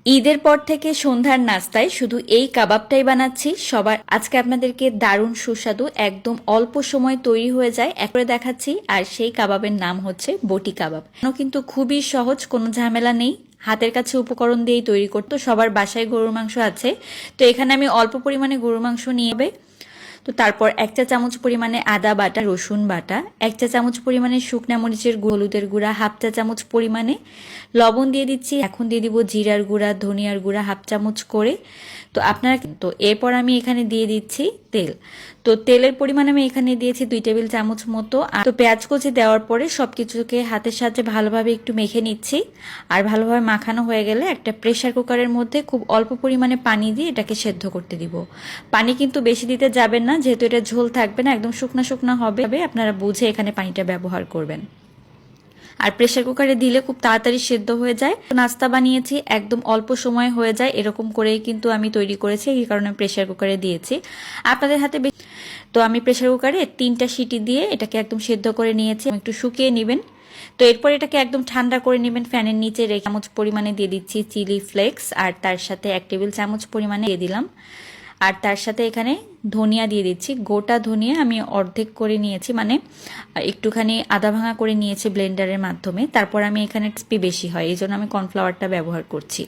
ঈদের পর থেকে সন্ধ্যার নাস্তায় শুধু এই কাবাবটাই বানাচ্ছি সবার। আজকে আপনাদেরকে দারুণ সুস্বাদু একদম অল্প সময় তৈরি হয়ে যায় একবারে দেখাচ্ছি। আর সেই কাবাবের নাম হচ্ছে বটি কাবাব। কিন্তু খুবই সহজ, কোনো ঝামেলা নেই, হাতের কাছে উপকরণ দিয়েই তৈরি করতো। সবার বাসায় গরুর মাংস আছে, তো এখানে আমি অল্প পরিমাণে গরুর মাংস নিয়ে নেব। তো তারপর 1 চা চামচ পরিমাণে আদা বাটা, রসুন বাটা, 1 চা চামচ পরিমাণে শুকনা মরিচের হলুদের গুঁড়া, 1/2 চা চামচ পরিমাণে লবণ দিয়ে দিচ্ছি। এখন দিয়ে দিব জিরার গুঁড়া, ধনিয়ার গুঁড়া 1/2 চামচ করে। তো আপনারা কিন্তু এরপর আমি এখানে দিয়ে দিচ্ছি তেল। তো তেলের পরিমাণ আমি এখানে দিয়েছি 2 টেবিল চামচ মতো। আর তো পেঁয়াজ কুচি দেওয়ার পরে সবকিছুকে হাতের সাহায্যে ভালোভাবে একটু মেখে নিচ্ছি। আর ভালোভাবে মাখানো হয়ে গেলে একটা প্রেসার কুকারের মধ্যে খুব অল্প পরিমাণে পানি দিয়ে এটাকে সেদ্ধ করতে দিব। পানি কিন্তু বেশি দিতে যাবেন না, যেহেতু এটা ঝোল থাকবে না, একদম শুকনা শুকনা হবে। আপনারা বুঝে এখানে পানিটা ব্যবহার করবেন। আর প্রেসার কুকারে দিলে খুব তাড়াতাড়ি সেদ্ধ হয়ে যায়। নাস্তা বানিয়েছি, একদম অল্প সময় হয়ে যায়, এরকম করেই কিন্তু আমি তৈরি করেছি, এই কারণে প্রেসার কুকারে দিয়েছি। আপনাদের হাতে তো আমি প্রেসার কুকারে 3টা সিটি দিয়ে এটাকে একদম সেদ্ধ করে নিয়েছি। একটু শুকিয়ে নেবেন। তো এরপর এটাকে একদম ঠান্ডা করে নেবেন, ফ্যানের নিচে রেখে। চামচ পরিমাণে দিয়ে দিচ্ছি চিলি ফ্লেক্স, আর তার সাথে 1 টেবিল চামচ পরিমাণে দিয়ে দিলাম। আর তার সাথে এখানে ধনিয়া দিয়ে দিচ্ছি। গোটা ধনিয়া আমি অর্ধেক করে নিয়েছি, মানে একটুখানি আধা ভাঙা করে নিয়েছি ব্লেন্ডারের মাধ্যমে। তারপর আমি এখানে ক্রিস্পি বেশি হয়, এই জন্য আমি কর্নফ্লাওয়ারটা ব্যবহার করছি।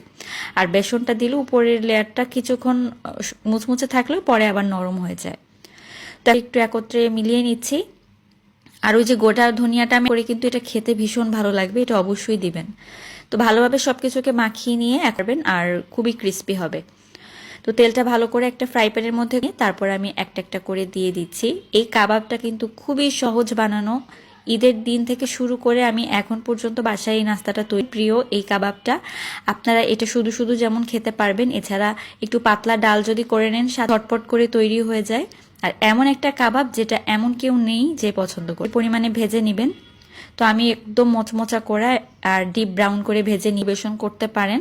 আর বেসনটা দিলে উপরের লেয়ারটা কিছুক্ষণ মুচমুচে থাকলেও পরে আবার নরম হয়ে যায়। তা একটু একত্রে মিলিয়ে নিচ্ছি। আর ওই যে গোটা ধনিয়াটা আমি করে, কিন্তু এটা খেতে ভীষণ ভালো লাগবে, এটা অবশ্যই দিবেন। তো ভালোভাবে সবকিছুকে মাখিয়ে নিয়ে করবেন, আর খুবই ক্রিস্পি হবে। তো তেলটা ভালো করে একটা ফ্রাই প্যানের মধ্যে নিয়ে তারপর আমি একটা একটা করে দিয়ে দিচ্ছি। এই কাবাবটা কিন্তু খুবই সহজ বানানো। ঈদের দিন থেকে শুরু করে আমি এখন পর্যন্ত বাসায় এই নাস্তাটা তৈরি, প্রিয় এই কাবাবটা। আপনারা এটা শুধু শুধু যেমন খেতে পারবেন, এছাড়া একটু পাতলা ডাল যদি করে নেন, ঝটপট করে তৈরি হয়ে যায়। আর এমন একটা কাবাব যেটা এমন কেউ নেই যে পছন্দ করে। পরিমাণে ভেজে নেবেন। তো আমি একদম মচমচা করে আর ডিপ ব্রাউন করে ভেজে নিবেশন করতে পারেন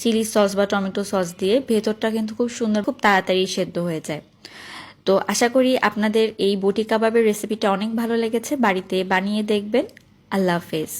চিলি সস বা টমেটো সস দিয়ে। ভেতরটা কিন্তু খুব সুন্দর, খুব তাড়াতাড়ি সেদ্ধ হয়ে যায়। তো আশা করি আপনাদের এই বটি কাবাবের রেসিপিটা অনেক ভালো লেগেছে, বাড়িতে বানিয়ে দেখবেন। আল্লাহ হাফেজ।